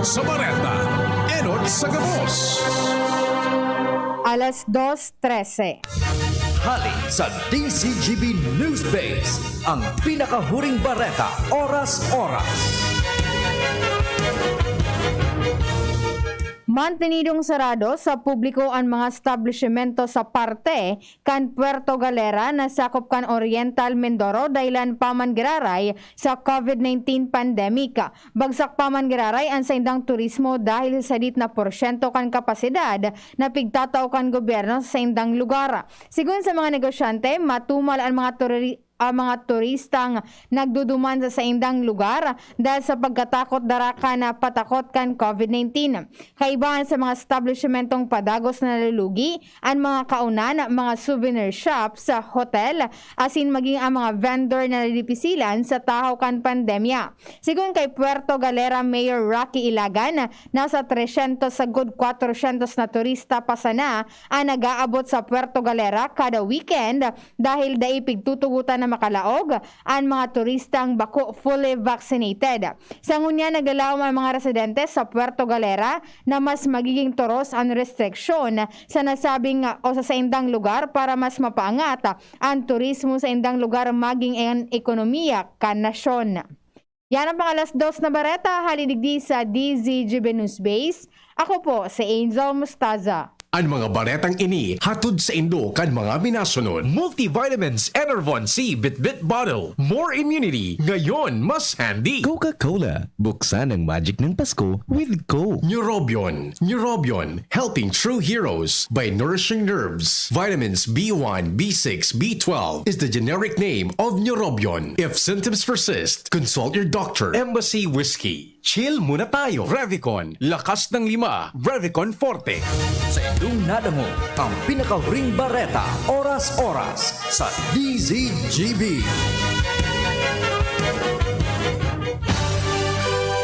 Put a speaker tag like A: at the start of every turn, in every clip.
A: sa Bareta, Enot sa Gabos.
B: Alas 2:13.
C: Hali sa DCGB Newsbase, ang pinakahuring bareta, oras-oras.
B: Mantenidong sarado sa publiko ang mga establishmento sa parte kan Puerto Galera na sakop kan Oriental Mindoro dahilan paman giraray sa COVID-19 pandemic. Bagsak paman giraray ang saindang turismo dahil sa dit na porsyento kan kapasidad na pigtatao kan gobyerno sa saindang lugar. Sigun sa mga negosyante, matumal ang mga turistang nagduduman sa saindang lugar dahil sa pagkatakot daraka na patakot kan COVID-19. Kaibahan sa mga establishmentong padagos na nalulugi, ang mga kaunan, mga souvenir shops sa hotel, asin maging ang mga vendor na nalipisilan sa tahaw kan pandemya. Sigun kay Puerto Galera Mayor Rocky Ilagan, nasa 300 sa good 400 na turista pa sana ang nag-aabot sa Puerto Galera kada weekend dahil daipig tutugutan na makalaog ang mga turistang bako fully vaccinated. Sa ngunya naglalaom ang mga residente sa Puerto Galera na mas magiging toros ang restriksyon sa nasabing o sa saindang lugar para mas mapaangat ang turismo sa indang lugar maging ang ekonomiya kan nasyon. Yan ang pangalas 2 na bareta, halidigdi sa DZGB News Base. Ako po si Angel Mustaza.
A: Ang mga baretang ini hatod sa Indo kan mga minasunod.
D: Multivitamins Enervon C Bit-Bit Bottle. More immunity. Ngayon, mas handy.
E: Coca-Cola. Buksan ang magic ng Pasko with Coke.
A: Neurobion. Neurobion, helping true heroes by nourishing nerves. Vitamins B1, B6, B12 is the generic name of Neurobion. If symptoms persist, consult your doctor.
D: Embassy Whiskey. Chill muna tayo. Revicon. Lakas ng 5. Revicon Forte.
C: Sa indong nadamo, ang pinakahuring bareta, oras-oras sa DZGB.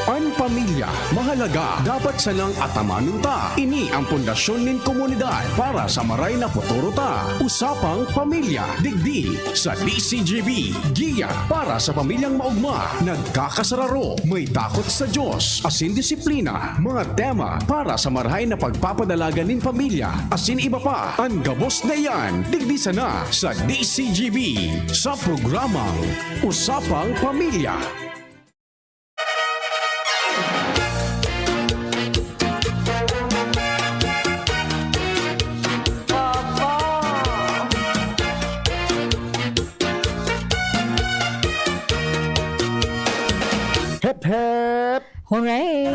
A: Ang pamilya, mahalaga, dapat salang atamanon ta. Ini ang pundasyon nin komunidad para sa maray na futuro ta. Usapang pamilya, digdi sa DCGB. Giya para sa pamilyang maugma, nagkakasararo, may takot sa Diyos, asin disiplina. Mga tema para sa marahay na pagpapadalaga nin pamilya, asin iba pa. Ang gabos na yan, digdi sana sa DCGB. Sa programang Usapang Pamilya.
F: Hep hep!
B: Hooray!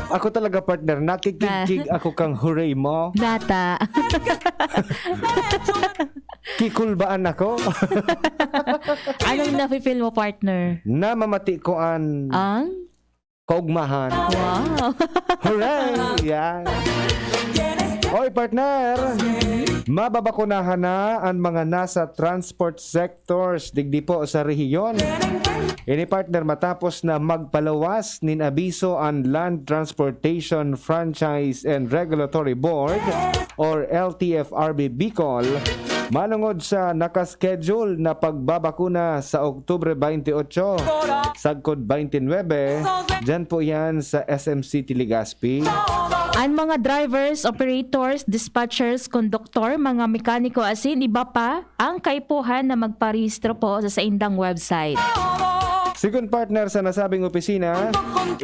F: Ako talaga partner, nakikigig ako kang hooray mo.
B: Data.
F: Kikulbaan ako.
G: Anong nafe-feel mo, partner?
F: Na mamati ko ang
G: Ang?
F: kaugmahan.
G: Wow!
F: Hooray! Yan. Oy partner! Mababakunahan na ang mga nasa transport sectors digdi po sa rehiyon. Ini partner matapos na magpalawas nin abiso ang Land Transportation Franchise and Regulatory Board or LTFRB Bicol malungod sa nakaschedule na pagbabakuna sa Oktubre 28, sagkod 29, dyan po yan sa SM City Legazpi.
G: Ang mga drivers, operators, dispatchers, konduktor, mga mekaniko asin iba pa ang kaipuhan na magparehistro po sa indang website.
F: Sigun partner sa nasabing opisina,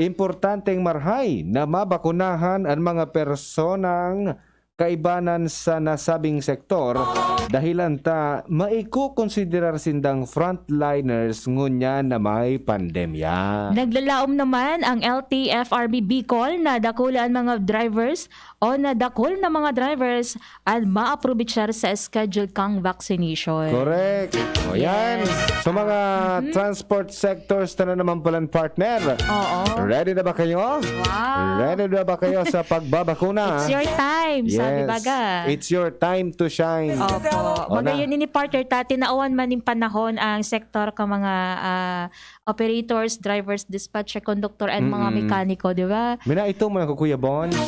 F: importanteng marhay na mabakunahan ang mga personang kaibanan sa nasabing sektor dahilan ta maikukonsiderar sindang frontliners ngunya na may pandemya.
G: Naglalaom naman ang LTFRB Bicol na dakulan mga drivers o nadakol na mga drivers at ma-aprobitsyar sa schedule kang vaccination.
F: Correct. O yan. So mga transport sectors na naman palang partner.
G: Oo.
F: Ready na ba kayo?
G: Wow.
F: Ready na ba kayo sa pagbabakuna?
G: It's your time, sabi baga.
F: It's your time to shine.
G: Opo.
F: O na.
G: Magayon ni partner tati naawan man yung panahon ang sektor ka mga operators, drivers, dispatcher, conductor, and mga mekaniko, di ba?
F: Mina ito mo ko Kuya Bons.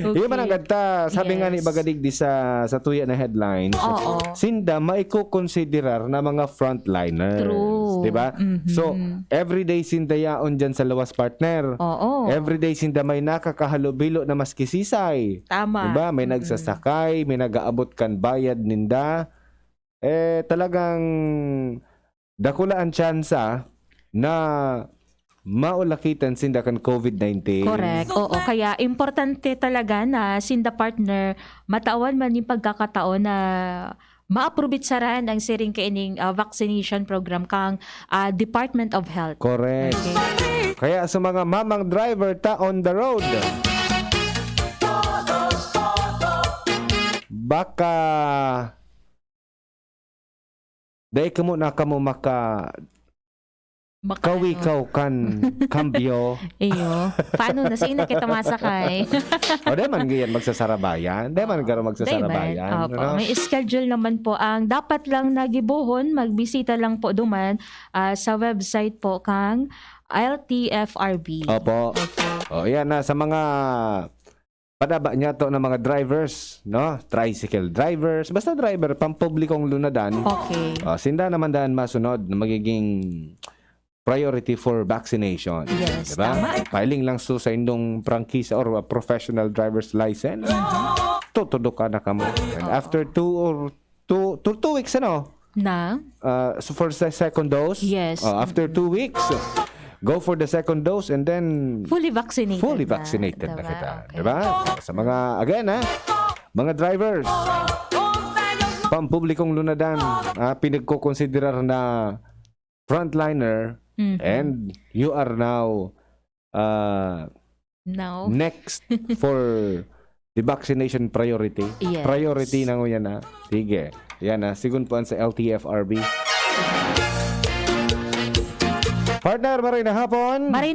F: Yung man ang ganda, sabi nga ni Bagadig di sa tuya na headlines.
G: Oo.
F: Sinda maiko-considerar na mga frontliners.
G: True.
F: Diba? So, everyday sinda yaon dyan sa lawas, partner.
G: Oo.
F: Everyday sinda may nakakahalubilo na maskisisay.
G: Tama.
F: Diba? May nagsasakay, may nagaabot kan bayad ninda. Talagang dakula ang tsansa na maulakitan sinda kan COVID-19.
G: Correct. Oo, kaya importante talaga na sinda partner matawan man yung pagkakataon na ma-approve saran ang siring kaining vaccination program kang Department of Health.
F: Correct.
G: Okay.
F: Kaya sa mga mamang driver ta on the road, baka dahil kamo na kamo Kawi-kaw kan kambyo.
G: Iyo. Paano na? Sige na kita masakay.
F: O, di man ganyan magsasarabayan. Di man gano'n magsasarabayan.
G: Opo. May schedule naman po. Ang dapat lang nagibuhon, magbisita lang po duman sa website po kang LTFRB.
F: Opo. O, yan na. Sa mga padaba niya to ng mga drivers, no? Tricycle drivers. Basta driver, pampublikong lunadan.
G: Okay.
F: O, sinda naman daan masunod na magiging priority for vaccination.
G: Yes,
F: diba?
G: tama.
F: Filing lang sa indong prangkisa or a professional driver's license. Tutudok ka na kamo. And after 2 weeks, ano?
G: Na?
F: So for the second dose?
G: Yes.
F: After 2 weeks, go for the second dose and then
G: Fully vaccinated
F: fully
G: na.
F: vaccinated na
G: Diba?
F: kita.
G: Okay.
F: Diba? Sa mga, again mga drivers, pampublikong lunadan, pinagkukonsiderar na frontliner and you are now
G: No.
F: next for the vaccination priority.
G: Yes.
F: Priority na mo yan na. Sige. Yan na. Sigun po sa LTFRB. Partner, maray na hapon.
G: Maray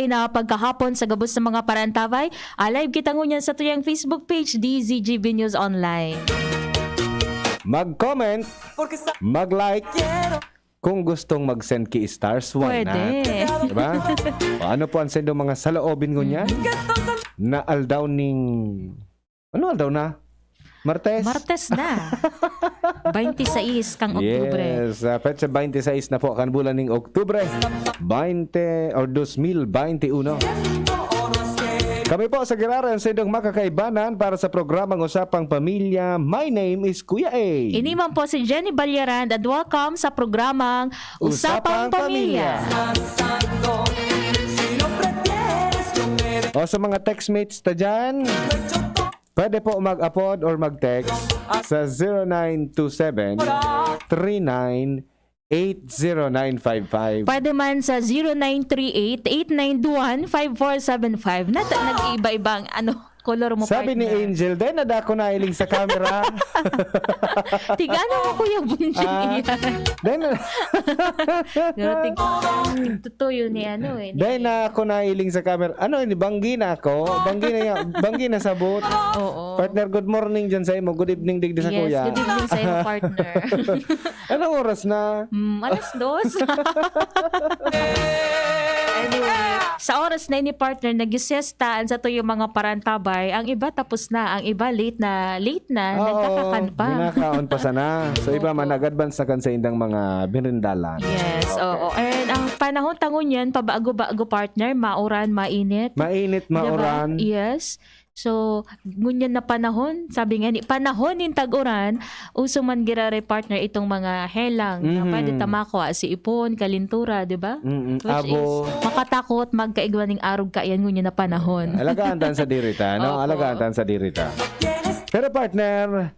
G: na pagkahapon sa gabos ng mga parantabay. Live kita ngunyan sa tuyang Facebook page DZGB News Online.
F: Mag-comment, mag-like, kung gustong mag-send key stars, why
G: Pwede.
F: not? Diba? Ano po ang sendo mga saloobin ko niya? Na aldaw ning... Ano aldaw na? Martes?
G: Martes na. 26 kang Oktubre.
F: Yes, petsa 26 na po kan bulan ning Oktubre 20 or 2021. Kami po sa Giraran sa indong makakaibanan para sa programang Usapang Pamilya. My name is Kuya A.
G: Iniman po si Jenny Balyaran at welcome sa programang Usapang Pamilya.
F: O sa mga textmates ta dyan, pwede po mag-upload or mag-text sa 0927-39-80955.
G: Pwede man sa 0938-8921-5475. Nag-iiba-ibang color mo,
F: Sabi ni
G: partner.
F: Angel, dahil nadako na iling sa camera.
G: Tigano mo, Kuya Bunjin iyan. Tigtutuyo ni ni-
F: Dahil na ako na iling sa camera. Ano, ini banggi na ako. Banggi na sabot.
G: Oo.
F: Partner, good morning dyan sa imo. Good evening digdi sa
G: Yes,
F: kuya.
G: good evening sa iyo, partner.
F: Anong oras na?
G: Alas 2. Anyway, sa oras na ini partner, nag-siestaan sa to yung mga parantabay. Ang iba tapos na, ang iba late na, nagkakakan pa.
F: Ginakaon pa sana. So iba man nag-advance na kan sa indang mga birindalan.
G: Yes, oo. And ang panahon tangon yan, pabago-bago partner, mauran, mainit.
F: Mainit, mauran.
G: Diba? Yes. So, ngunyan na panahon, sabi nga ni, panahon ng tag-uran, uso man girare partner itong mga helang na pwede tamako si ipon, kalintura, di ba? Which
F: Abo.
G: is makatakot, magkaigwaning arog ka yan ngunyan na panahon.
F: Alagaan tan sa dirita, no?
G: Opo.
F: Alagaan tan sa dirita. Pero partner,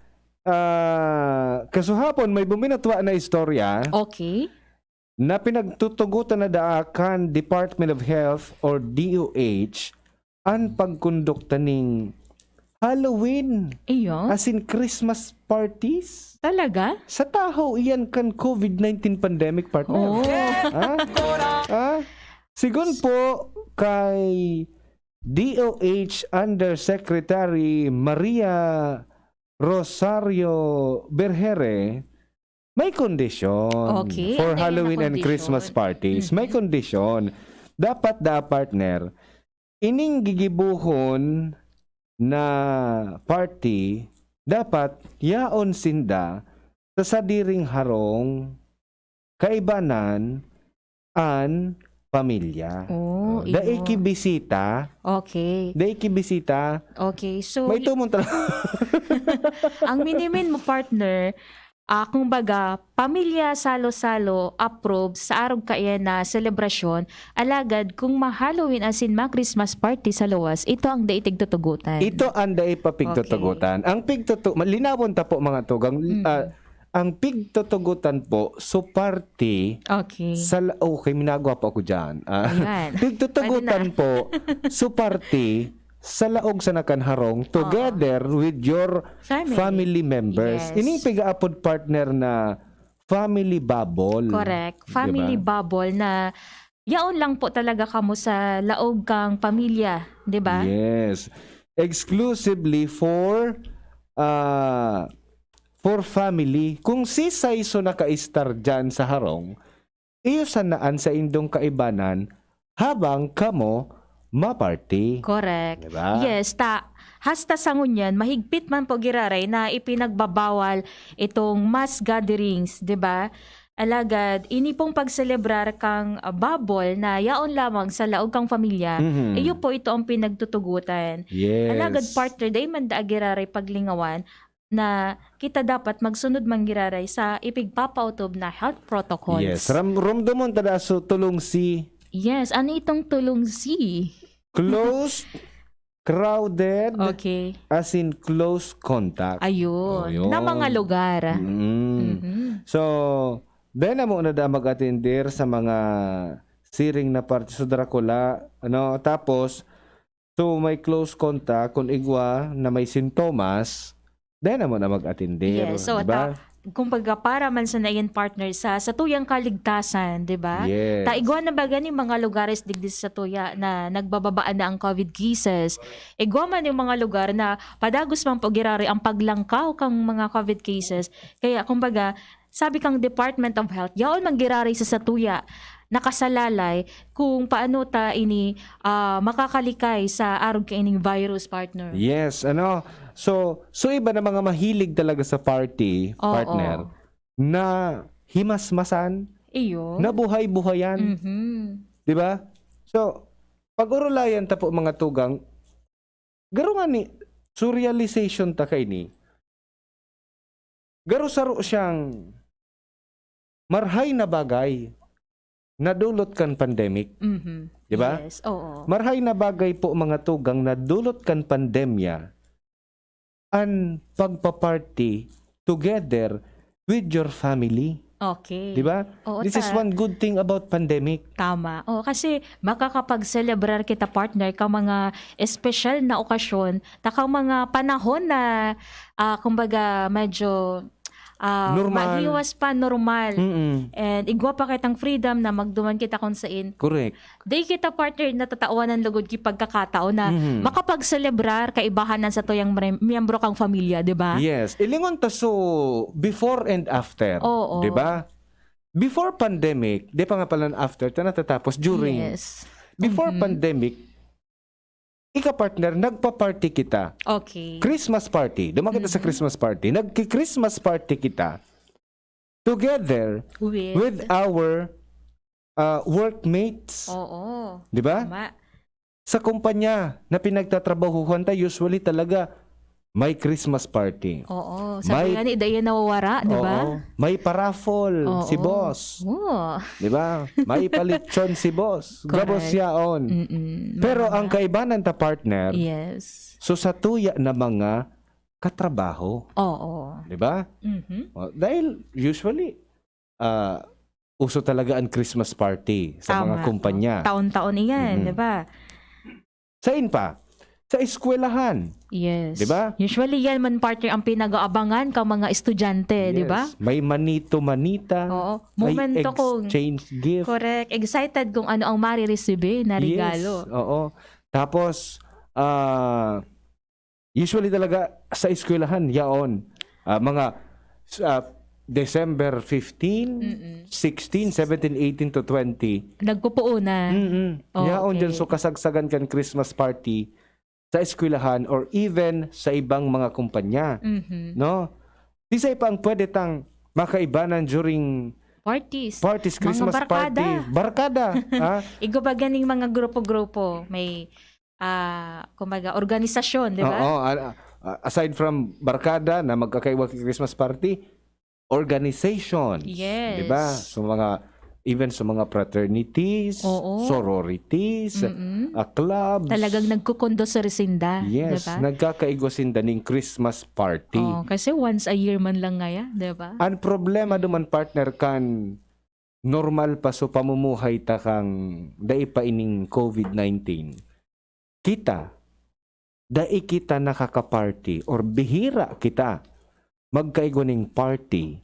F: kasuhapon may buminatwa na istorya
G: Okay.
F: na pinagtutugutan na daakan Department of Health or DOH ang pagkondukta ning Halloween,
G: Iyo.
F: as in Christmas parties.
G: Talaga?
F: Sa taho iyan kan COVID-19 pandemic, partner.
G: Oo.
F: Sigun po kay DOH Undersecretary Maria Rosario Berhere, may kondisyon
G: Okay,
F: for
G: ano yun
F: Halloween
G: na
F: and
G: kondisyon?
F: Christmas parties. May kondisyon. Dapat partner, ining gigibuhon na party, dapat yaon sinda sa sadiring harong kaibanan an pamilya.
G: Oh,
F: Dai
G: iyo.
F: kibisita,
G: Okay. Okay. So,
F: may tumon talaga.
G: ang minimin mo, partner, kung baga, pamilya salo-salo approve sa araw kaya na selebrasyon, alagad kung ma-Halloween as in ma-Christmas party sa luwas, ito ang daitig tutugutan.
F: Ito ang dai pa pigtutugutan. Ang linawon ta po mga tugang, ang pigtutugutan po, so party,
G: Okay.
F: okay, minagawa pa ako dyan.
G: Ayan.
F: Pigtutugutan po, so party, sa laog sa nakanharong, together with your family members.
G: Yes.
F: Ining pigaapod partner na family bubble.
G: Correct. Family
F: Diba?
G: bubble na yaon lang po talaga kamo sa laog kang pamilya, 'di ba?
F: Yes. Exclusively for family. Kung si Saiso naka-star dyan sa harong, iyo sanaan sa indong kaibanan habang kamo ma-party.
G: Correct.
F: Diba?
G: Yes, hasta sa ngunyan, mahigpit man po giraray na ipinagbabawal itong mass gatherings, 'di ba? Alagad, ini pong pagselebrar kang bubble na yaon lamang sa laog kang pamilya, iyo po ito ang pinagtutugutan.
F: Yes.
G: Alagad partner, day man da giraray paglingawan na kita dapat magsunod manggiraray sa ipigpapautob na health protocols.
F: Yes. Ramdamon tada so tulong si
G: Yes, ano itong tulong si?
F: close, crowded,
G: Okay.
F: as in close contact.
G: Ayun.
F: Ayun.
G: Na mga lugar.
F: So, then mo na da mag-attendir sa mga siring na parte sa Dracula, tapos so may close contact kung igwa na may sintomas, then mo na mag-attendir,
G: Yes, so
F: diba?
G: kumbaga para man sa nayan partner sa tuyang kaligtasan, 'di ba?
F: Yes.
G: Taigwa na ba gani mga lugares digdi sa tuya na nagbababaan na ang COVID cases. Igwa man yung mga lugar na padagos man po girari ang paglangkaw kang mga COVID cases. Kaya kumbaga, sabi kang Department of Health, yaon man girari sa satuya nakasalalay kung paano ta ini makakalikay sa arog ka ining virus, partner.
F: Yes, So iba na mga mahilig talaga sa party,
G: Oo.
F: partner, na himasmasan,
G: Iyo.
F: na buhay-buhayan. Di ba? So, pag-urulayan ta po mga tugang, garo nga ni, surrealization ta kay ni, garo saro siyang marhay na bagay na dulot kan pandemic. Di ba?
G: Yes, oo.
F: Marhay na bagay po mga tugang na dulot kan pandemya ang pagpa-party together with your family.
G: Okay.
F: Di ba?
G: Oo,
F: This is one good thing about pandemic.
G: Tama. O, kasi makakapag-celebrar kita, partner, ka mga espesyal na okasyon, takang mga panahon na, kumbaga, medyo
F: Normal.
G: mahiwas pa, normal. And igwa pa kitang freedom na magduman kita kung sain.
F: Correct.
G: Di kita, partner, natatawan ng lugod ki pagkakatao na makapag-celebrar kaibahanan sa tuyang miyembro kang pamilya, di ba?
F: Yes. Ilingon ta so before and after.
G: Oo.
F: Di ba? Before pandemic, di pa nga pala after, ta natatapos during.
G: Yes.
F: Before pandemic, ika-partner, nagpa-party kita.
G: Okay.
F: Christmas party. Dumaan kita sa Christmas party. Nagki-Christmas party kita together with our workmates.
G: Oo.
F: Di ba?
G: Tama.
F: Sa kumpanya na pinagtatrabahuhan tayo, usually talaga may Christmas party.
G: Oo. Sabi nga ni, dahil nawawara, di ba?
F: Oo. May paraffol
G: Oo.
F: si boss.
G: Oo.
F: Di ba? May palitsyon si boss.
G: Correct.
F: Gabos yaon. Pero ang kaibanan ta partner,
G: Yes.
F: so sa tuya na mga katrabaho.
G: Oo.
F: Di ba? Dahil usually, uso talaga ang Christmas party sa mga kumpanya.
G: Taon-taon iyan, di ba?
F: Sain pa? Sa eskwelahan.
G: Yes.
F: Di ba?
G: Usually yan man partner ang pinag-aabangan ka mga estudyante, di ba?
F: Yes. May manito-manita.
G: Oo.
F: May
G: Momento kung
F: exchange gift.
G: correct, excited kung ano ang marireceive na regalo.
F: Yes. Oo. Tapos, usually talaga sa eskwelahan, yaon. Mga December 15, 16, 17, 18 to 20.
G: Nagpupuuna. Oh,
F: Yaon
G: okay.
F: dyan. So kasagsagan kan Christmas party sa eskwelahan or even sa ibang mga kumpanya. No? Di sa ipang pwede tang makaibanan during
G: Parties.
F: Parties,
G: Mga
F: Christmas
G: barkada.
F: party. Barkada. ha?
G: Igo ba ganing mga grupo-grupo? May, kumaga, organisasyon, di ba?
F: Oo, aside from barkada na magkakaiwag Christmas party, organization.
G: Yes.
F: 'Di ba? So even sa mga fraternities,
G: Oo.
F: sororities, clubs.
G: Talagang nagkukundo sa Resinda, di
F: Yes,
G: ba?
F: nagkakaigosin daning Christmas party.
G: Oo, kasi once a year man lang ngaya, di ba?
F: Ang problema duman partner kan normal pa so pamumuhay ta kang dai pa ining COVID-19. Kita dai kita nakaka-party or bihira kita magkaigoning party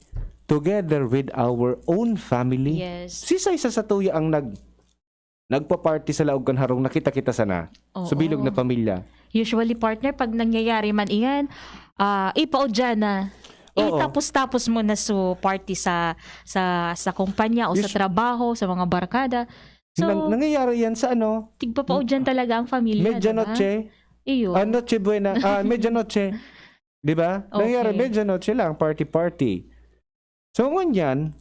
F: together with our own family.
G: Yes.
F: Sisa isa sa tuya ang nagpa-party sa laog kan harong nakita kita sana.
G: Oo.
F: Sa bilog na pamilya.
G: Usually, partner, pag nangyayari man iyan, ipao dyan na.
F: Oo.
G: Tapos-tapos mo na so party sa kumpanya o sa trabaho, sa mga barkada. So,
F: Nangyayari yan sa ano?
G: tigpapao dyan talaga ang pamilya,
F: Medianoche.
G: Iyo.
F: Noche buena. Medianoche. Di ba?
G: Okay.
F: Nangyayari medianoche lang, party-party. So ngunyan,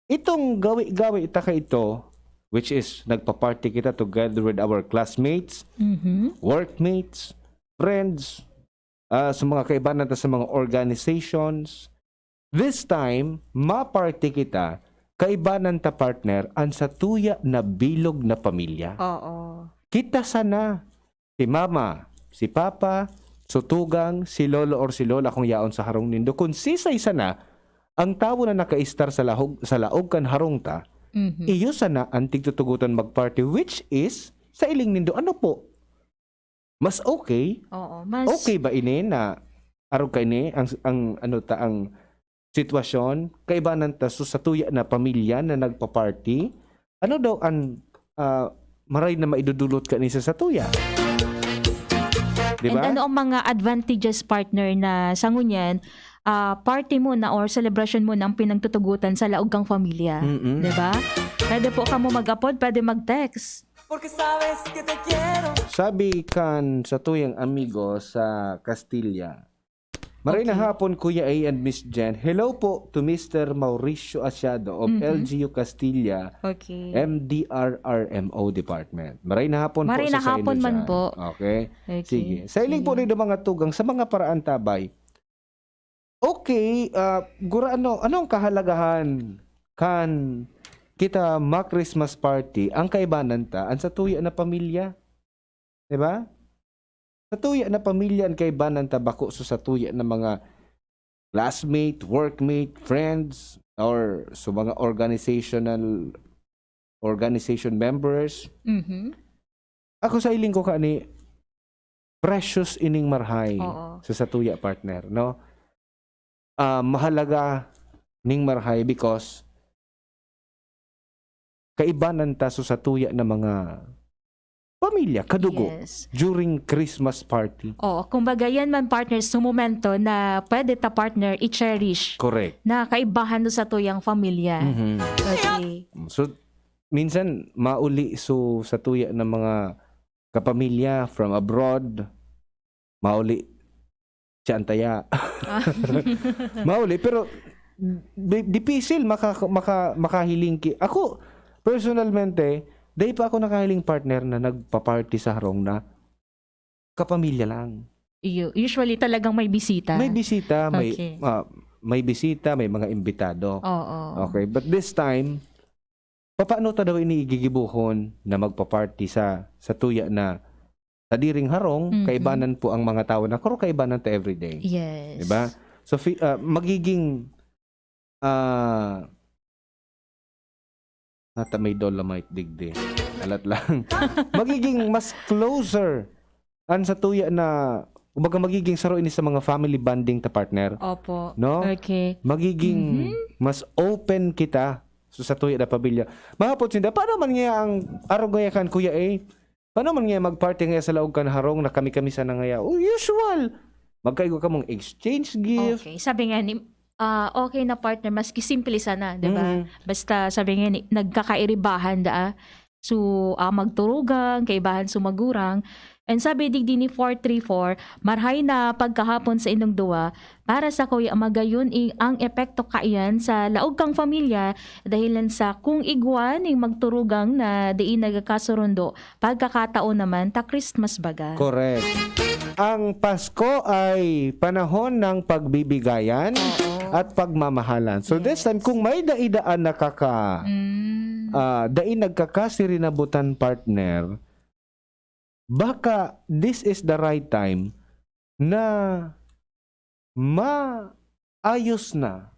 F: itong gawi-gawi itaka ito, which is nagpa-party kita together with our classmates, workmates, friends, sa mga kaibanan ta sa mga organizations. This time, ma-party kita, kaibanan ta partner, ang sa tuya na bilog na pamilya.
G: Oo.
F: Kita sana, si mama, si papa, sutugang, si lolo or si lola kung yaon sa harong nindo. Kung sisay sana, ang tawo na naka-star sa laog kan harong ta, iyo sana ang tigtutugutan mag-party, which is sa iling nindo. Ano po? Mas okay?
G: Oo. Mas,
F: Okay ba ini na araw kay ni ang sitwasyon kaibanan ta so sa tuya na pamilya na nagpa-party? Ano daw ang maray na maidudulot ka ni sa tuya? Diba?
G: And ano ang mga advantages, partner, na sa ngunyan, party mo na or celebration mo na ang pinagtutugutan sa laog kang pamilya.
F: Mm-mm.
G: Diba? Pwede po ka mo mag-upload, pwede mag-text.
F: Sabi kan sa tuyang amigo sa Castilla. Maray na hapon, Kuya A and Miss Jen. Hello po to Mr. Mauricio Asiado of LGU Castilla,
G: Okay.
F: MDRRMO Department. Maray na hapon
G: Maray
F: po
G: na
F: sa
G: hapon
F: inyo
G: man
F: dyan.
G: po.
F: Okay.
G: Okay.
F: Sige. Sa iling po rin mga tugang sa mga paraan tabay. Okay, anong kahalagahan kan kita ma-Christmas party ang kaibanan ta ang sa tuya na pamilya? 'Di ba? Sa tuya na pamilya ang kaibanan ta bako so sa tuya na mga classmate, workmate, friends or so mga organization members. Ako sa iling ko kani precious ining marhay
G: Oo.
F: sa tuya partner, no? Mahalaga ning marhay because kaibanan ta so sa tuya na mga pamilya, kadugo
G: Yes.
F: during Christmas party.
G: Oo, kumbaga yan man, partner, sa momento na pwede ta, partner, i-cherish
F: Correct.
G: na kaibahan do sa tuyang pamilya. Okay.
F: So minsan mauli so sa tuya ng mga kapamilya from abroad, mauli siya antaya. Mauli pero difícil makahiling ako personalmente, dahil pa ako nakahiling partner na nagpa-party sa harong na kapamilya lang.
G: Usually talagang may bisita.
F: May bisita,
G: Okay.
F: may bisita, may mga imbitado.
G: Oo.
F: Okay, but this time, paano ta daw inigigibuhon na magpa-party sa tuya na sa diring harong, kaibanan po ang mga tao na karo kaibanan ta everyday.
G: Yes.
F: Diba? So magiging nata may dolomite digdi. Alat lang. Magiging mas closer an sa tuya na kumbaga magiging saro ini sa mga family bonding ta partner.
G: Opo.
F: No?
G: Okay.
F: Magiging mas open kita sa tuya na pamilya. Mahapot sinda, paano man nga ang araw gaya kan Kuya A? Paano man nga mag-party nga sa laog kan harong na kami-kami sa nangaya? Oh, usual. Magkaigo ka mong exchange gift.
G: Okay. Sabi nga ni, okay na, partner, maski simple sana, di ba? Basta sabi nga ni, nagkakairibahan da. So, magturugang, kaibahan sumagurang. And sabi digdi ni 434, marhay na pagkahapon sa inyong duwa, para sa kuya magayon ang epekto kaiyan sa laog kang pamilya dahilan sa kung igwan ing magturugang na diin nagkakasurundo, pagkakataon naman ta Christmas baga.
F: Correct. Ang Pasko ay panahon ng pagbibigayan at pagmamahalan. So this time, kung may daidaan na dain nagkakasirinabutan partner, baka this is the right time na maayos na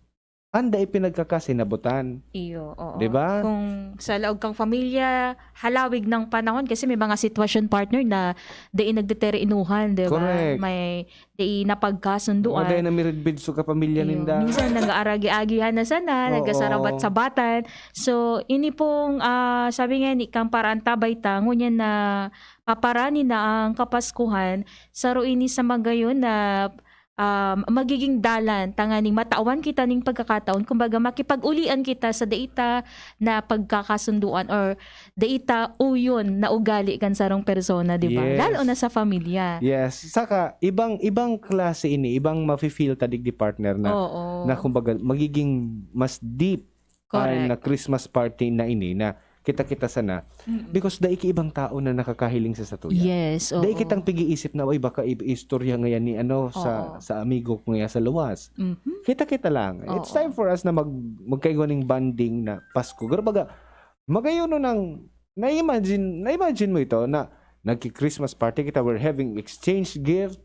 F: anda ipinagkakasinabutan.
G: Iyo, oo.
F: Diba?
G: Kung sa laog kang pamilya, halawig ng panahon kasi may mga sitwasyon partner na diin nagdeterinuhan, di ba?
F: Correct.
G: May diin napagkasunduan.
F: Dahil na miridbid so ka pamilya
G: Iyo.
F: ninda.
G: Minsan nag-aaragi-agihan na sana,
F: Oo.
G: nagkasarabat sabatan. So, ini pong sabi nga ni kang paraan tabay ta, ngunyan na paparani na ang kapaskuhan, saro ini sa magayon na magiging dalan tanganing matawan kita ning pagkakataon, kumbaga makipag-ulian kita sa deita na pagkakasunduan or deita uyon na ugali kan sarong persona, di ba?
F: Yes.
G: Lalo na sa pamilya.
F: Yes. Saka, ibang klase ini, ibang mafe-feel tadig di partner na,
G: Oo.
F: na kumbaga, magiging mas deep
G: Correct.
F: na Christmas party na ini na kita-kita sana. Because daig ibang tao na nakakahiling sa satuya.
G: Yes, oo.
F: Daig kitang pigi-isip na, oy, baka istorya ngayon ni sa amigo ko ngayon sa luwas.
G: Mhm.
F: Kita-kita lang. It's
G: Oo.
F: time for us na magkaigoning banding na Pasko. Pero baga, magayon ng na-imagine mo ito na nagki-Christmas party kita, we're having exchange gift.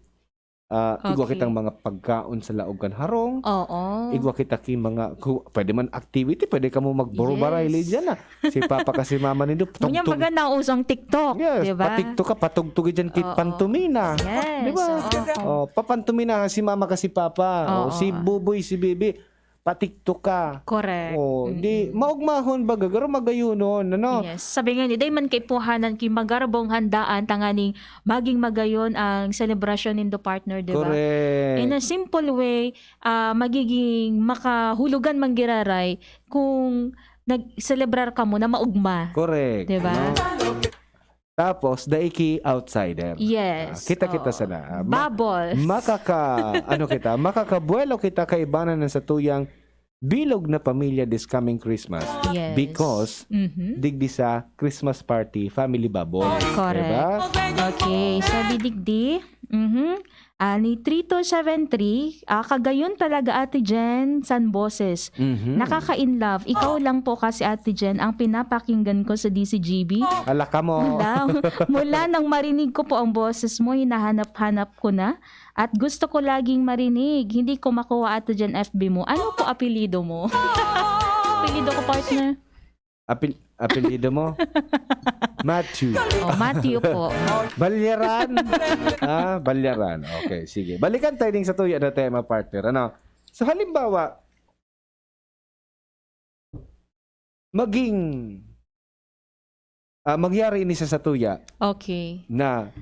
F: Igwa
G: Okay.
F: kitang mga pagkaon sa laog kan harong.
G: Oo.
F: Igwa kita ki mga pwede man activity, pwede ka mo magborubaray diyan na. Si papa kasi mama nindo
G: Ngunyan baga nausang TikTok,
F: Yes,
G: di ba?
F: patikto ka patugtugi diyan kit
G: Oo.
F: pantumina.
G: Yes.
F: Di ba?
G: Oo.
F: Papantumina si mama kasi papa,
G: Oo.
F: si buboy si bibi patikto ka.
G: Correct.
F: Di maugmahon baga garo magayunon, ano?
G: Yes. Sabi nga ni, day man kay puhanan kay magarabong handaan tanganing maging magayon ang celebration in the partner, di ba?
F: Correct.
G: In a simple way, magiging makahulugan manggiraray kung nag-celebrar ka mo na maugma.
F: Correct.
G: Di ba?
F: No? Tapos daiki outsider.
G: Yes.
F: Kita-kita
G: Oo.
F: sana.
G: Bubble.
F: Makakabuelo kita kay ibanan ng satuyang bilog na pamilya this coming Christmas.
G: Yes.
F: Because
G: Mhm.
F: digdi sa Christmas party, family bubble.
G: Correct.
F: Diba?
G: Okay, sabi digdi. Ni 3273, kagayon talaga Ate Jen San Boses.
F: Mhm.
G: Nakaka-in-love. Ikaw lang po kasi Ate Jen ang pinapakinggan ko sa DCGB.
F: Alaka mo.
G: Mula nang marinig ko po ang boses mo, hinahanap-hanap ko na. At gusto ko laging marinig. Hindi ko makuha Ate Jen FB mo. Ano po apelido mo? Apelido ko, partner.
F: Apelido mo? Matthew.
G: Matthew po.
F: Balyaran. Balyaran. Okay, sige. Balikan tayo din sa tuya na tema, partner. Ano? So, halimbawa, magyari ini sa tuya
G: Okay.
F: na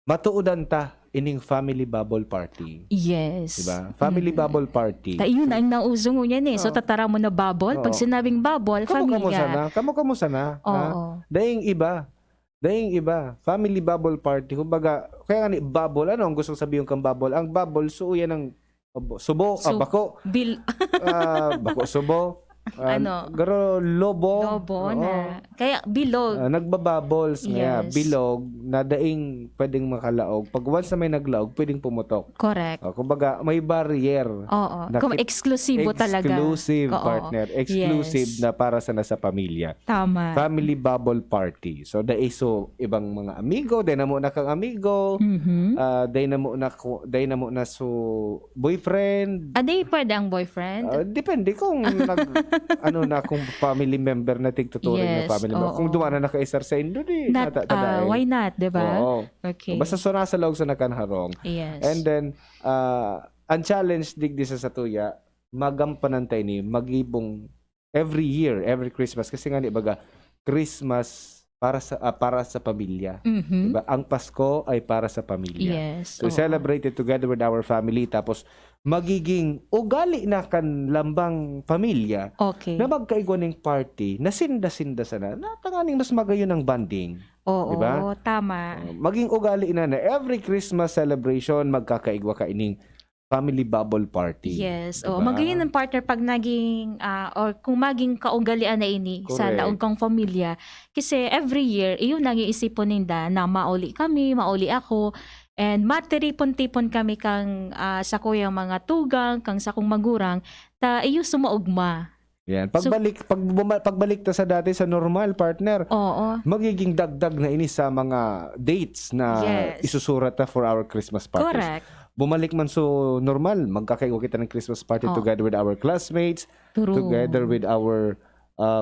F: matuudan ta ining family bubble party.
G: Yes.
F: Diba? Family bubble party.
G: Yun ang nausong mo yan eh. So, tatara mo na bubble. Pag
F: Oo.
G: sinabing bubble, familia.
F: Kamu sana.
G: Oo.
F: Daing iba. Family bubble party. Kumbaga, kaya nga ni bubble, ano ang gusto sabihin kang bubble? Ang bubble, suya ng subo, bako. Bako subo. Garo lobo.
G: Lobo na. Kaya bilog.
F: Nagbabubbles nga.
G: Yes.
F: Bilog na daing pwedeng makalaog. Pag once na may naglaog, pwedeng pumutok.
G: Correct.
F: Kumbaga, may barrier.
G: Oo. Kung eksklusibo talaga.
F: Exclusive,
G: Oo.
F: partner. Exclusive
G: Yes.
F: na para sa nasa pamilya.
G: Tama.
F: Family bubble party. So, ibang mga amigo, dahil na mo na kang amigo,
G: Mhm.
F: dahil na mo na so boyfriend.
G: Aday pwede ang boyfriend?
F: Depende kung kung family member na tigtuturing na
G: Yes,
F: family member.
G: oo.
F: Kung dumana na ka-isar sa indo, di.
G: Why not, diba?
F: Oo.
G: Okay.
F: Basta nasa loob sa nakanharong.
G: Yes.
F: And then, ang challenge digdi sa satuya, magampanan tayo ni magibong every year, every Christmas. Kasi nga, baga, Christmas para sa pamilya.
G: Mhm.
F: Diba? Ang Pasko ay para sa pamilya.
G: Yes.
F: So,
G: oo.
F: celebrate it together with our family. Tapos, magiging ugali na kan lambang pamilya
G: Okay.
F: na magkaigwa ng party na sinda-sinda sana na tanganing mas magayon ng banding.
G: Oo,
F: Diba?
G: tama.
F: Maging ugali na every Christmas celebration magkakaigwa ka ining family bubble party.
G: Yes.
F: Diba?
G: O, magayon ng partner pag naging, or kung maging kaugalian na ini sa
F: Correct.
G: daong kang pamilya. Kasi every year, iyon nang iisipon ninda na mauli kami, mauli ako, and matiripon-tipon kami kang sa kuyang mga tugang, kang sa kong magurang, ta iyo sumaugma.
F: Yan. Pagbalik ta sa dati sa normal partner,
G: Oo.
F: magiging dagdag na ini sa mga dates na
G: Yes.
F: isusurat ta for our Christmas parties.
G: Correct.
F: Bumalik man so normal, magkakaigo kita ng Christmas party
G: Oh.
F: together with our classmates,
G: True.
F: together with our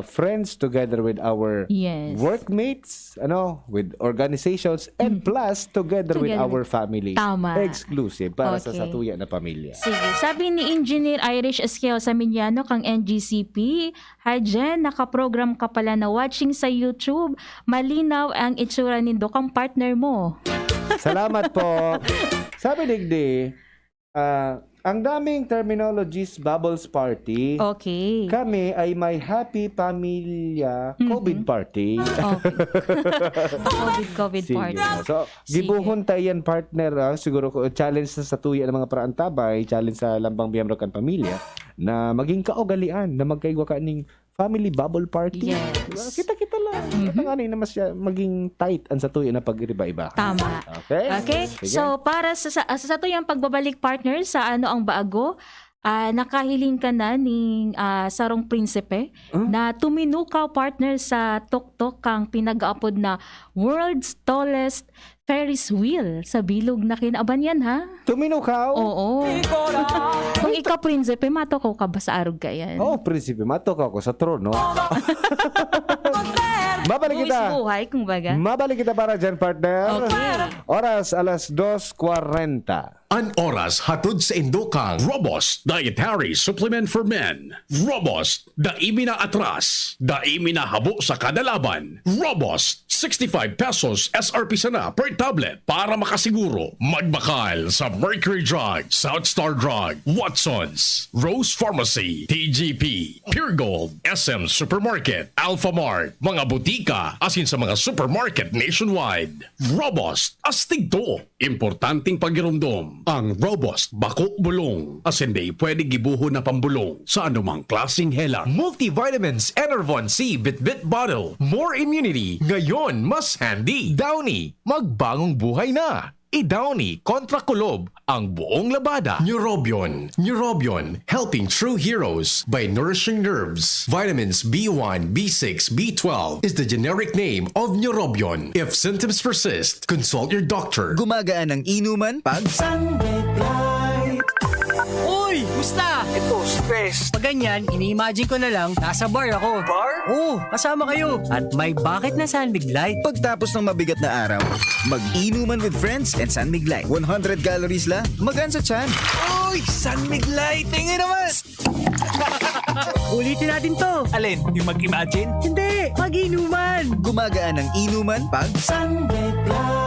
F: friends, together with our
G: Yes.
F: workmates, with organizations, and plus together with
G: Together
F: our family.
G: Tama.
F: Exclusive para sa
G: Okay.
F: satuya na pamilya.
G: Sige. Sabi ni Engineer Irish Esquiel Saminiano kang NGCP, hi Jen, nakaprogram ka pala na watching sa YouTube. Malinaw ang itsura nindo kang partner mo.
F: Salamat po. Sabi Digdi, ang daming terminologies bubbles party.
G: Okay.
F: Kami ay may happy pamilya COVID party.
G: Okay. COVID
F: Sige.
G: party.
F: So,
G: Sige.
F: gibuhon tayo yan partner. Siguro challenge sa tuya ng mga praantabay, challenge sa lambang biyembro kan pamilya na maging kaugalian na magkaigwa ka ning family bubble party.
G: Yes.
F: Diba? Kita-kita lang. Katanganin na mas maging tight ang sa tuya na pag-iba-iba.
G: Tama.
F: Okay?
G: Okay?
F: Sige.
G: So, para sa tuyang pagbabalik partner sa ang bago, nakahiling ka na ning Sarong Prinsipe na tuminukaw partner sa tuktok kang pinag-aapod na World's Tallest Ferris Wheel sa bilog na kinaaban yan, ha?
F: Tuminukaw?
G: Oo. Kung ikaw, Prinsipe, matukaw ka ba sa arog ka yan?
F: Oh, prinsipe, matok ako sa trono. Mabalik
G: Buwis
F: kita.
G: buhay, kung baga.
F: Mabalik kita para dyan, partner.
G: Okay.
F: Oras, alas 2:40.
A: An oras hatod sa Indokang Robust Dietary Supplement for Men. Robust, daimi na atras, daimi na habo sa kada laban. Robust, 65 pesos SRP sana per tablet para makasiguro. Magbakal sa Mercury Drug, South Star Drug, Watsons, Rose Pharmacy, TGP, Pure Gold, SM Supermarket, Alpha Mart, mga butika, asin sa mga supermarket nationwide. Robust, astig to. Importanteng pagirumdom. Ang Robust Bako Bulong. As hindi pwede gibuho na pambulong sa anumang klaseng helang.
D: Multivitamins Enervon C Bit-Bit Bottle. More immunity. Ngayon, mas handy. Downy, magbagong buhay na. I-Downy kontra kulob ang buong labada. Neurobion. Neurobion, helping true heroes by nourishing nerves. Vitamins B1, B6, B12 is the generic name of Neurobion. If symptoms persist, consult your doctor.
H: Gumagaan ang inuman pag
I: Uy! Musta? Ito, stress. Pag ganyan, ini-imagine ko na lang, nasa bar ako. Bar? Oo, kasama kayo. At may bucket na San Mig Light.
H: pagtapos ng mabigat na araw, mag-inuman with friends and San Mig Light. 100 calories lang, magaan sa tiyan.
I: Uy! San Mig Light! Tingin naman! Ulitin natin to. Alin? Yung mag-imagine? Hindi! Mag-inuman!
H: Gumagaan ang inuman pag
I: San Mig Light.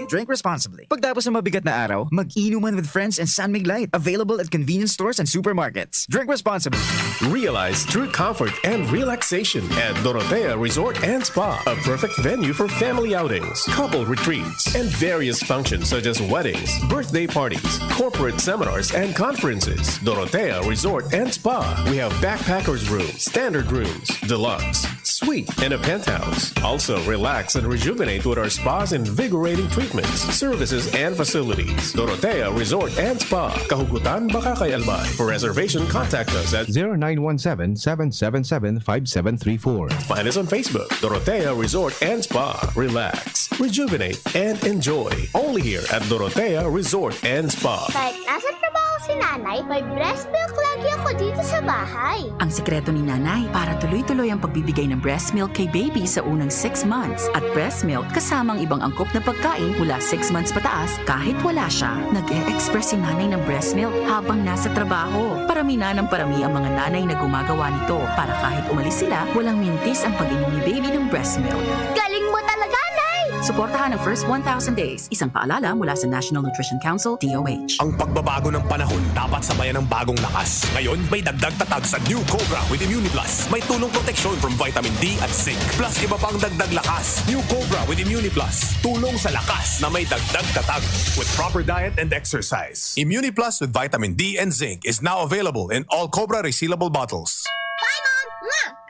H: drink responsibly. Pagtapos ng mabigat na araw, mag-inuman with friends and San Mig Light. Available at convenience stores and supermarkets. Drink responsibly.
J: Realize true comfort and relaxation at Dorotea Resort and Spa, a perfect venue for family outings, couple retreats, and various functions such as weddings, birthday parties, corporate seminars, and conferences. Dorotea Resort and Spa. We have backpackers rooms, standard rooms, deluxe, suite, and a penthouse. Also, relax and rejuvenate with our spas and invigorating treatments, services, and facilities. Dorotea Resort and Spa, Kahugutan, Bakakay, Albay. For reservation, contact us at
E: 0917-777-5734.
J: Find us on Facebook, Dorotea Resort and Spa. Relax, rejuvenate, and enjoy. Only here at Dorotea Resort and Spa.
K: Kahit nasa trabaho si nanay, may breast milk lagi ako dito sa bahay.
L: Ang sikreto ni nanay para tuloy-tuloy ang pagbibigay ng breast milk kay baby sa unang 6 months. At breast milk kasamang ibang angkop na pagkain mula 6 months pataas kahit wala siya. Nag-e-express si nanay ng breast milk habang nasa trabaho. Parami na ng parami ang mga nanay na gumagawa nito para kahit umalis sila, walang mintis ang pag-inom ni baby ng breast milk.
K: Galing mo talaga, Nay!
L: Suportahan ang first 1,000 days. Isang paalala mula sa National Nutrition Council, DOH.
M: Ang pagbabago ng panahon dapat sabayan ng bagong lakas. Ngayon, may dagdag tatag sa New Cobra with ImmuniPlus. May tulong proteksyon from vitamin D at zinc. Plus, iba pang dagdag lakas. New Cobra with ImmuniPlus. Tulong sa lakas na may dagdag tatag. With proper diet and exercise. ImmuniPlus with vitamin D and zinc is now available in all Cobra resealable bottles.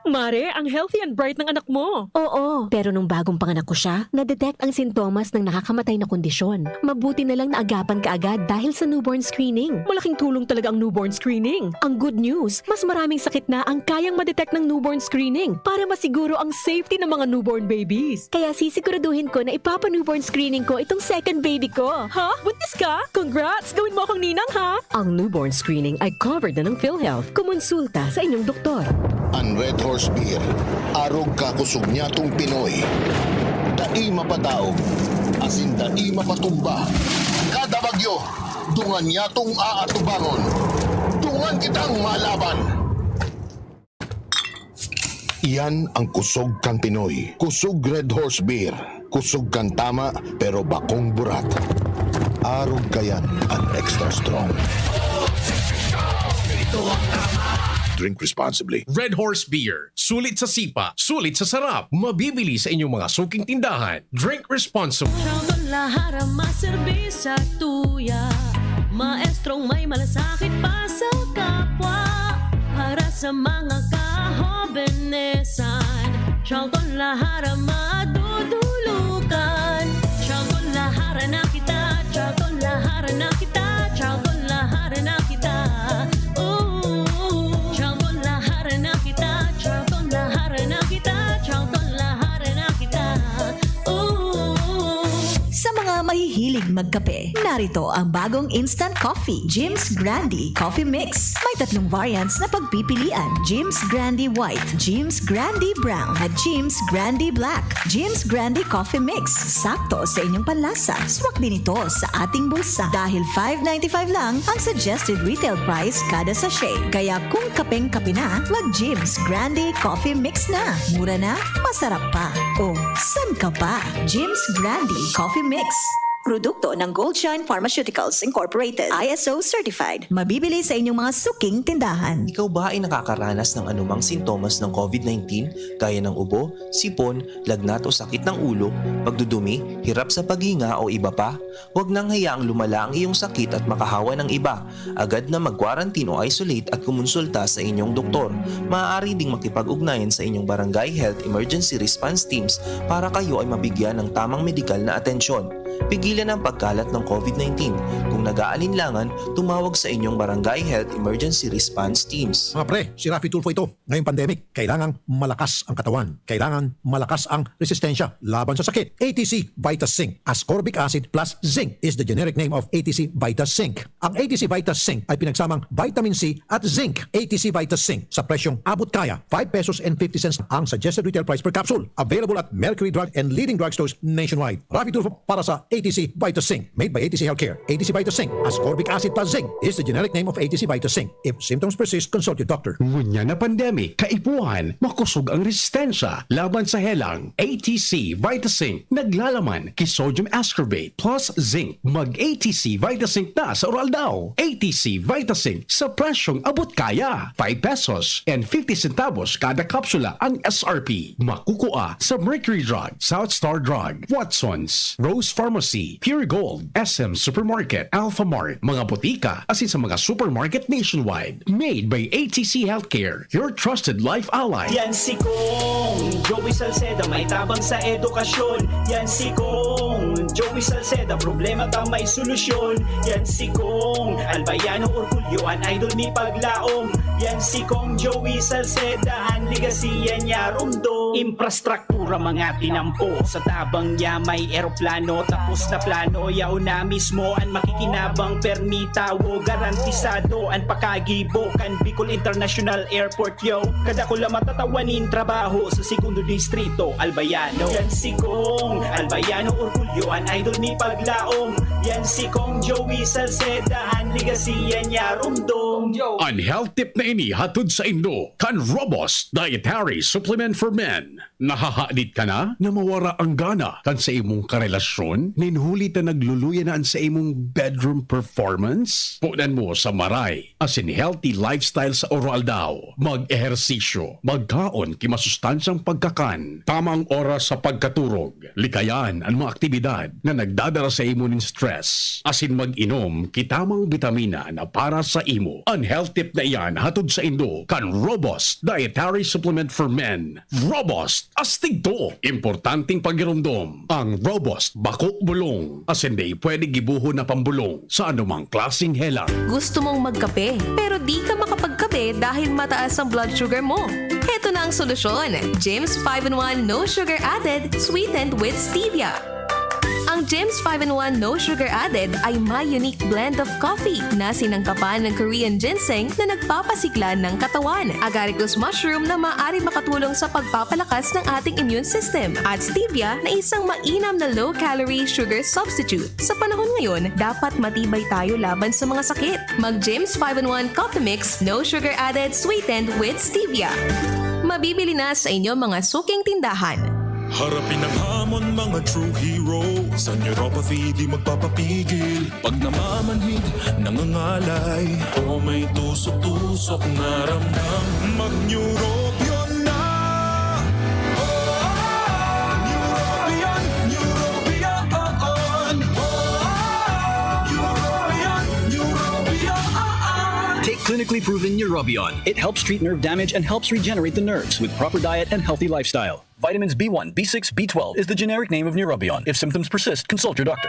N: Mare, ang healthy and bright ng anak mo. Oo, pero nung bagong panganak ko siya, na-detect ang sintomas ng nakakamatay na kondisyon. Mabuti na lang na agapan ka agad dahil sa newborn screening. Malaking tulong talaga ang newborn screening. Ang good news, mas maraming sakit na ang kayang ma-detect ng newborn screening para masiguro ang safety ng mga newborn babies. Kaya sisiguraduhin ko na ipapa-newborn screening ko itong second baby ko. Ha? Buntis ka? Congrats! Gawin mo akong ninang, ha? Ang newborn screening ay covered na ng PhilHealth. Kumonsulta sa inyong doktor.
O: Ang Red Horse Beer, arog kakusog niya tong Pinoy. Dai mapadaog, asin dai mapatumba. Kada bagyo, dungan niya tong aatubangon. Dungan kitang malaban. Iyan ang kusog kang Pinoy. Kusog Red Horse Beer. Kusog kang tama pero bakong burat. Arog kayan at extra strong. Ito ang tama. Drink responsibly.
D: Red Horse Beer. Sulit sa sipa, sulit sa sarap. Mabibili sa inyong mga suking tindahan. Drink responsibly.
P: Lahara, maserbisa, tuya. Maestrong may malasakit pa sa kapwa. Para sa mga kahobenesan. Siyang lahara, madudulukan. Siyang lahara na kita. Siyang lahara na kita. Siyang lahara na kita.
Q: Sa mga mahihilig magkape, narito ang bagong instant coffee, Jim's Grande Coffee Mix. May 3 variants na pagpipilian, Jim's Grande White, Jim's Grande Brown, at Jim's Grande Black. Jim's Grande Coffee Mix, sakto sa inyong panlasa. Swak din ito sa ating bulsa dahil $5.95 lang ang suggested retail price kada sachet. Kaya kung kapeng-kape na, mag-Jim's Grande Coffee Mix na. Mura na, masarap pa. O, san ka pa? Jim's Grande Coffee Mix. Produkto ng Goldshine Pharmaceuticals Incorporated, ISO certified. Mabibili sa inyong mga suking tindahan.
R: Ikaw ba ay nakakaranas ng anumang sintomas ng COVID-19 gaya ng ubo, sipon, lagnat o sakit ng ulo, pagdudumi, hirap sa paghinga o iba pa? Huwag nang hayaang lumala ang iyong sakit at makahawa ng iba. Agad na mag-quarantine o isolate at kumonsulta sa inyong doktor. Maaari ding makipag-ugnayan sa inyong barangay health emergency response teams para kayo ay mabigyan ng tamang medikal na atensyon. Pigilan ang pagkalat ng COVID-19. Kung nag-aalinlangan, tumawag sa inyong barangay health emergency response teams.
S: Mga pre, si Rafi Tulfo ito. Ngayong pandemic, kailangang malakas ang katawan. Kailangan malakas ang resistensya laban sa sakit. ATC Vitas Zinc. Ascorbic acid plus zinc is the generic name of ATC Vitas Zinc. Ang ATC Vitas Zinc ay pinagsamang vitamin C at zinc. ATC Vitas Zinc sa presyong abot kaya. 5 pesos and 50 cents ang suggested retail price per capsule. Available at Mercury Drug and leading drugstores nationwide. Rafi Tulfo para sa ATC Vitas Zinc, made by ATC Healthcare. ATC Vitas Zinc, ascorbic acid plus zinc is the generic name of ATC Vitas Zinc. If symptoms persist, consult your doctor.
A: Ngunya na pandemic, kaipuhan, makusog ang resistensya laban sa helang. ATC Vitas Zinc, naglalaman kay sodium ascorbate plus zinc. Mag-ATC Vitas Zinc na sa oral daw. ATC Vitas Zinc sa presyong abot kaya. 5 pesos and 50 centavos kada kapsula ang SRP. Makukuha sa Mercury Drug, South Star Drug, Watson's, Rose Pharmacy, Pure Gold, SM Supermarket, Alpha Mart, mga botika, asin sa mga supermarket nationwide. Made by ATC Healthcare, your trusted life ally.
T: Yan si Kong Joey Salceda, may tabang sa edukasyon. Yan si Kong Joey Salceda, problema ta may solusyon. Yan si Kong Albayano Orgulyo, an idol ni Paglaom. Yan si Kong Joey Salceda, ang ligasiya niya rumdo. Infrastruktura mga tinampo, sa tabang niya may eroplano. Tapos na plano, yaw na mismo ang makikinabang permita wo garantisado ang pakagibo kan Bicol International Airport yo. Kada ko lang matatawanin trabaho sa segundo distrito Albayano. Yan si Kong Albayano Orgulyo, an idol ni Paglaom. Yan si Kong Joey Salceda, ang ligasiya niya rumdo.
A: Ang health tip na ini hatod sa Indo kan Robust Dietary Supplement for Men. Nahahalit ka na na mawara ang gana kan sa imong karelasyon? Ninhuli ta nagluluyaan sa imong bedroom performance? Punan mo sa Maray asin healthy lifestyle sa Oroaldao. Mag-ehersisyo, magkaon kimasustansyang pagkakan, tamang oras sa pagkaturog, likayan ang mga aktibidad na nagdadala sa imo ning stress. Asin mag-inom kitamang bitamina na para sa imo. Ang health tip na iyan hatod sa Indo kan Robust Dietary Supplement for Men. Robust astig to. Importanteng pagirumdom. Ang Robust bako bulong. Asin di pwede gibuho na pambulong sa anumang klaseng helang.
U: Gusto mong magkape, pero di ka makapagkape dahil mataas ang blood sugar mo. Heto na ang solusyon. Jims 5-in-1 No Sugar Added, sweetened with stevia. Ang Jims 5-in-1 No Sugar Added ay may unique blend of coffee na sinangkapan ng Korean ginseng na nagpapasigla ng katawan, agaricus mushroom na maaari makatulong sa pagpapalakas ng ating immune system, at stevia na isang mainam na low-calorie sugar substitute. Sa panahon ngayon, dapat matibay tayo laban sa mga sakit. Mag Jims 5-in-1 Coffee Mix No Sugar Added, sweetened with stevia. Mabibili na sa inyong mga suking tindahan.
M: Harapin ang hamon, mga true hero. Sa neuropathy di magpapapigil. Pag namamanhid, nangangalay, o may tusok-tusok na ramdam, mag-neurobion na. Neurobion, Neurobion. Neurobion.
V: Take clinically proven Neurobion. It helps treat nerve damage and helps regenerate the nerves with proper diet and healthy lifestyle. Vitamins B1, B6, B12 is the generic name of Neurobion. If symptoms persist, consult your doctor.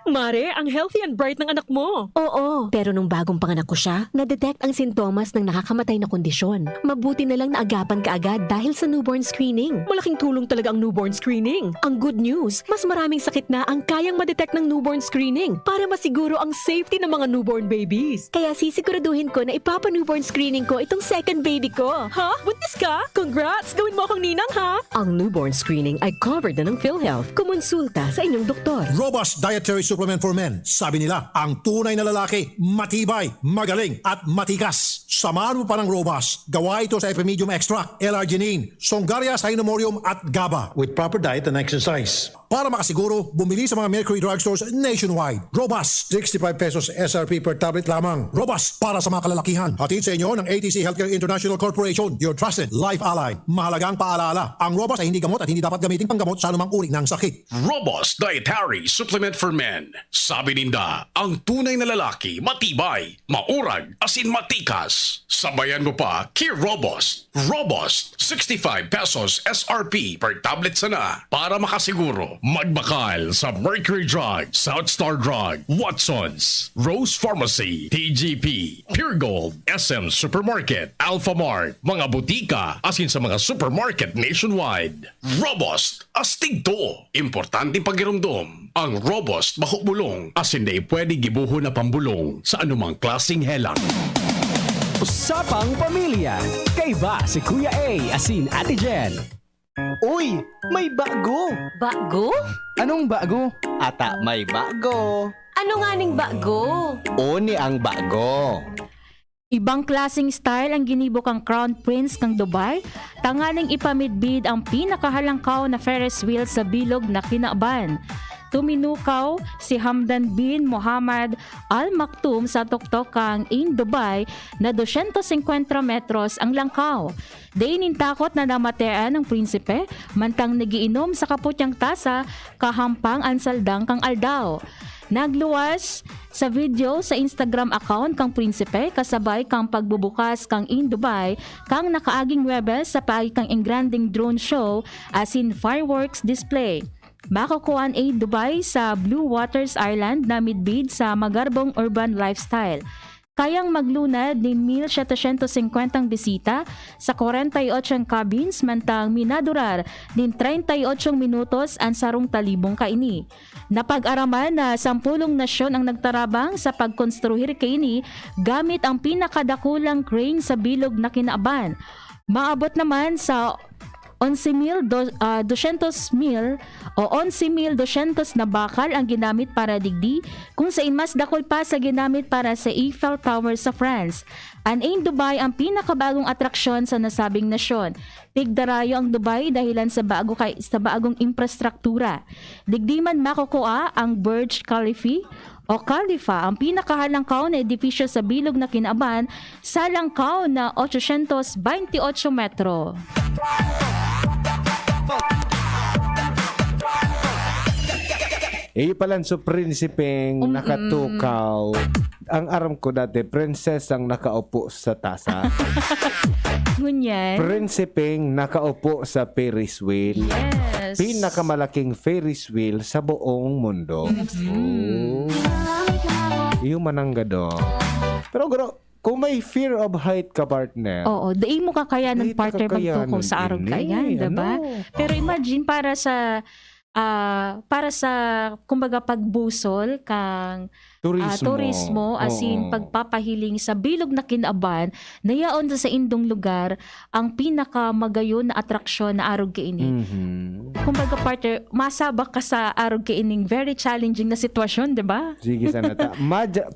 N: Mare, ang healthy and bright ng anak mo. Oo, pero nung bagong panganak ko siya, na-detect ang sintomas ng nakakamatay na kondisyon. Mabuti na lang naagapan kaagad dahil sa newborn screening. Malaking tulong talaga ang newborn screening. Ang good news, mas maraming sakit na ang kayang ma-detect ng newborn screening para masiguro ang safety ng mga newborn babies. Kaya sisiguraduhin ko na ipapa-newborn screening ko itong second baby ko. Ha? Buntis ka? Congrats! Gawin mo akong ninang, ha? Ang newborn screening ay covered na ng PhilHealth. Kumonsulta sa inyong doktor.
S: Robust Dietary Supplement for Men. Sabi nila, ang tunay na lalaki, matibay, magaling, at matikas. Samahan mo pa ng Robust. Gawa ito sa Epimedium Extract, L-arginine, Songaria Cynomorium at GABA. With proper diet and exercise. Para makasiguro, bumili sa mga Mercury drugstores nationwide. Robust, 65 pesos SRP per tablet lamang. Robust para sa mga kalalakihan. Hatid sa inyo ng ATC Healthcare International Corporation, your trusted life ally. Mahalagang paalala, ang Robust ay hindi gamot at hindi dapat gamitin panggamot sa anumang uri ng sakit.
A: Robust Dietary Supplement for Men. Sabi ninda, ang tunay na lalaki, matibay, maurag, asin matikas. Sabayan mo pa, Key Robust. Robust, 65 pesos SRP per tablet sana. Para makasiguro, magbakal sa Mercury Drug, South Star Drug, Watsons, Rose Pharmacy, TGP, Pure Gold, SM Supermarket, Alpha Mart, mga butika, asin sa mga supermarket nationwide. Robust, astig to. Importanteng pagirumdom. Ang Robust mahubulong, asin di pwede gibuho na pambulong sa anumang klaseng helang.
W: Usapang Pamilya. Kaiba si Kuya A asin Ate Jen.
X: Uy, may bago!
U: Bago?
X: Anong bago? Ata may bago.
U: Ano nga ning bago?
X: Oni ang bago.
G: Ibang klaseng style ang ginibok ang Crown Prince kang Dubai, tanganing ipamidbid ang pinakahalangkaw na Ferris wheel sa bilog na Kinaban. Tuminukaw si Hamdan bin Muhammad Al Maktoum sa tuktokang in Dubai na 250 metros ang langkaw. Dainin takot na namatean ng prinsipe, mantang nagiinom sa kaputyang tasa kahampang ang saldang kang aldaw. Nagluwas sa video sa Instagram account kang prinsipe kasabay kang pagbubukas kang in Dubai kang nakaaging Webes sa paay kang engranding drone show as in fireworks display. Makukuhaan A Dubai sa Blue Waters Island na midbid sa magarbong urban lifestyle. Kayang maglunad ni 1,750 bisita sa 48 cabins mantang minadurar din 38 minutos ang sarong talibong kaini. Napag-araman na 10 nasyon ang nagtarabang sa pagkonstruhir kaini gamit ang pinakadakulang crane sa bilog na Kinaban. Maabot naman sa 11,200 o 11,200 na bakal ang ginamit para digdi, kung saan mas dakol pa sa ginamit para sa Eiffel Tower sa France. Ang Dubai ang pinakabagong atraksyon sa nasabing nasyon. Tigdarayo ang Dubai dahilan sa bagong infrastruktura. Digdi man makukuha ang Burj Khalifa, ang pinakahalangkaw na edifisyo sa bilog na Kinaban sa langkaw na 828 metro.
B: Palanso prinsipeng nakatukaw. Ang aram ko dati, princess ang nakaupo sa tasa.
G: Ngunyan.
B: Prinsipeng nakaupo sa Ferris wheel.
G: Yes.
B: Pinakamalaking Ferris wheel sa buong mundo. Yung mananggado. Pero kung may fear of height ka, partner.
G: Oo, dai mo kakayanan partner magtuko sa araw kayan, diba? Pero imagine para sa kumbaga pagbusol kang turismo as in pagpapahiling sa bilog na Kinaban, nayaon sa indong lugar ang pinakamagayon na atraksyon na arog kaini. Kumbaga partner, masabak ka sa arog kaining very challenging na sitwasyon, di ba?
B: Sige, sana ta.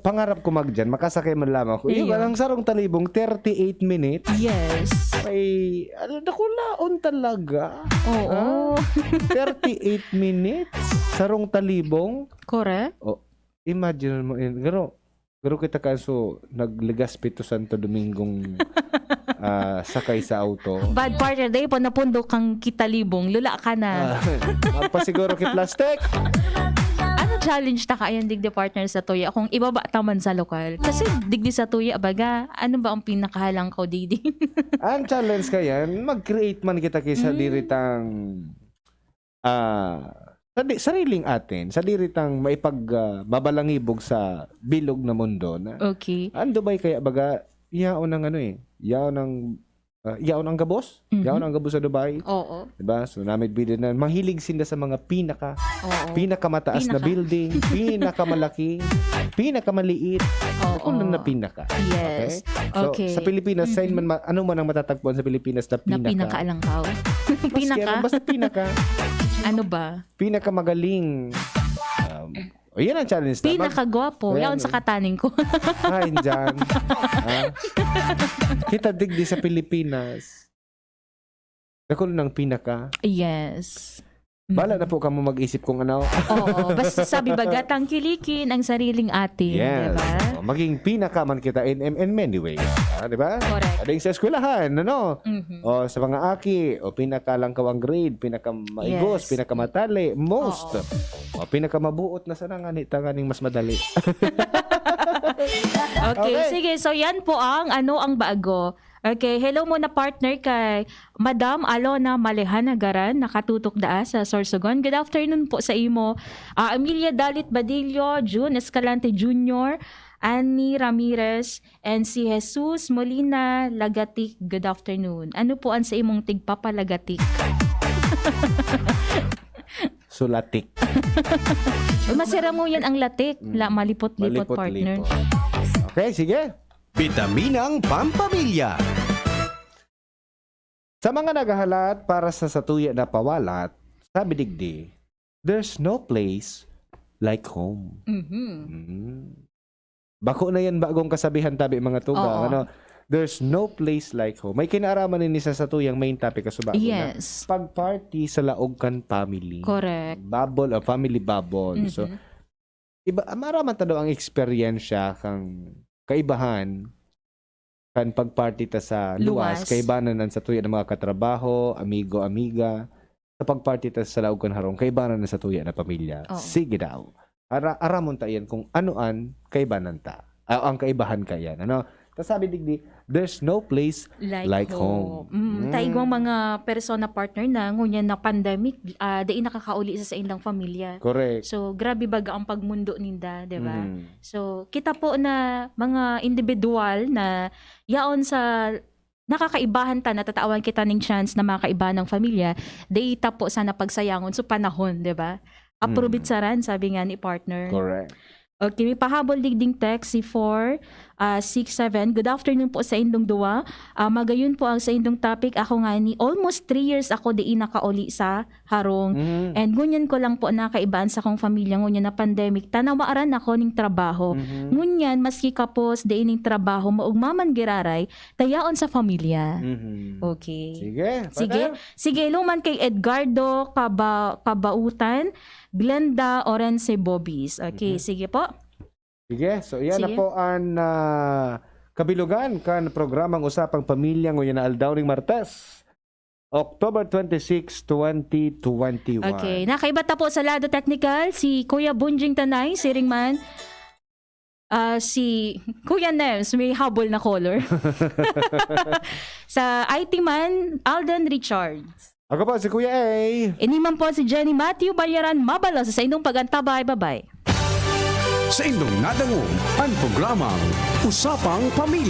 B: Pangarap ko magdyan, makasakay man lamang ko. Yung walang sarong talibong, 38 minutes.
G: Yes.
B: Ay, nakulaon talaga.
G: Oo.
B: 38 minutes? Sarong talibong?
G: Correct.
B: Oh, imagine mo, garo kita kaso nagligas Pito Santo Domingong sakay sa auto.
G: Bad partner, dahil po napundo kang kitalibong, lula ka na.
B: Magpasiguro ki plastic.
G: Ano challenge ta kayan digdi partner sa tuya kung ibaba taman sa lokal? Kasi digdi sa tuya, baga, ano ba ang pinakahalang ko didi?
B: Ang challenge kayan, mag-create man kita kisa diritang sariling atin, sa diritang mabalangibog sa bilog na mundo na.
G: Okay.
B: Ang Dubai kaya baga, yaon ang gabos. Yaon ang gabos sa Dubai.
G: Oo.
B: Diba? So, namit bidin na, mahilig sila sa mga pinakamataas na building, pinakamalaki, pinakamaliit. Ako na pinaka.
G: Yes.
B: Okay? So, sa Pilipinas, ano man ang matatagpuan sa Pilipinas na pinaka?
G: Na pinakaalangkaw.
B: Basta pinaka.
G: Ano ba?
B: Pinakamagaling. Yan ang challenge.
G: Pinakagwapo. Yan sa kataning ko.
B: Ay, dyan. Kita digdi sa Pilipinas. Nakulo ng pinaka.
G: Yes.
B: Bala na po ka mo mag-isip kung ano.
G: Oo. Basta sabi baga, tangkilikin ang sariling atin.
B: Yes.
G: Diba?
B: Maging pinaka man kita in many ways. Diba?
G: Correct.
B: Ading sa eskwelahan, ano? O sa mga aki, o pinaka lang kawang grade, pinaka maigos, pinaka matali, most. O pinaka mabuot na sana nga tanganing mas madali.
G: Okay, sige. So yan po ang bago. Okay, hello muna partner kay Madam Alona Malehanagaran, nakatutok daa sa Sorsogon. Good afternoon po sa imo. Amelia Dalit Badillo, June Escalante Jr., Annie Ramirez, and si Jesus Molina Lagatik. Good afternoon. Ano po ang sa imong tigpapalagatik?
B: Sulatik.
G: Masira mo yan ang latik. Malipot-lipot partner.
B: Okay, sige.
A: Bitaminang Pampamilya.
B: Sa mga naghahalat para sa satuya na pawalat, sabi digdi, there's no place like home. Bako na yan bagong kasabihan tabi mga tuga. Ano? There's no place like home. May kinaaraman ni sa satuyang main topic kaso bago na. Pag-party sa laogkan family.
G: Correct.
B: Bubble o family bubble. So, maraman ta daw ang eksperyensya kang kaibahan kan pagparty ta sa luwas, kaibanan sa tuya ng mga katrabaho, amigo, amiga, sa pagparty ta sa laog kan harong, kaibanan sa tuya na pamilya. Sige daw. Aramon ta yan kung anoan kaibanan ta. Ang kaibahan ka yan. Ano? Sabi digdi, there's no place like home.
G: Taigwang mga persona partner na ngunyan na pandemic, dai nakakauli sa ilang pamilya.
B: Correct.
G: So, grabe baga ang pagmundo ninda, di ba? So, kita po na mga individual na yaon sa nakakaibahan ta, natatawan kita ng chance na makaibahan ng pamilya, dai tapo sana pagsayangon so panahon, di ba? Approve it saran, sabi nga ni partner.
B: Correct.
G: Okay, may pahabol digding text si 467. Good afternoon po sa indong duwa. Magayon po ang sa indong topic. Ako nga ni almost 3 years ako di nakauli sa harong. And ngunyan ko lang po nakaibaan sa kong pamilya ngunyan na pandemic. Tanawaaran ako ning trabaho. Ngunyan maski kapos di ning trabaho maugmaman giraray tayaon sa pamilya. Okay. Sige, luman kay Edgardo Kabautan, Glenda Orense Bobis. Okay, sige po.
B: Sige, so yan na
G: Sige.
B: po ang kabilugan kan programang Usapang Pamilya ngayon na Aldauning Martes, October 26, 2021.
G: Okay, nakaibata po sa lado technical si Kuya Bunjing Tanay, si Ringman. Si Kuya Nems, may habol na color. Sa IT man, Alden Richards.
B: Ako po si Kuya A.
G: Iniman po si Jenny Matthew Bayaran Mabalos sa inyong pagantabay. Bye-bye.
A: Sa inyong nadangog ang programang Usapang Pamilya.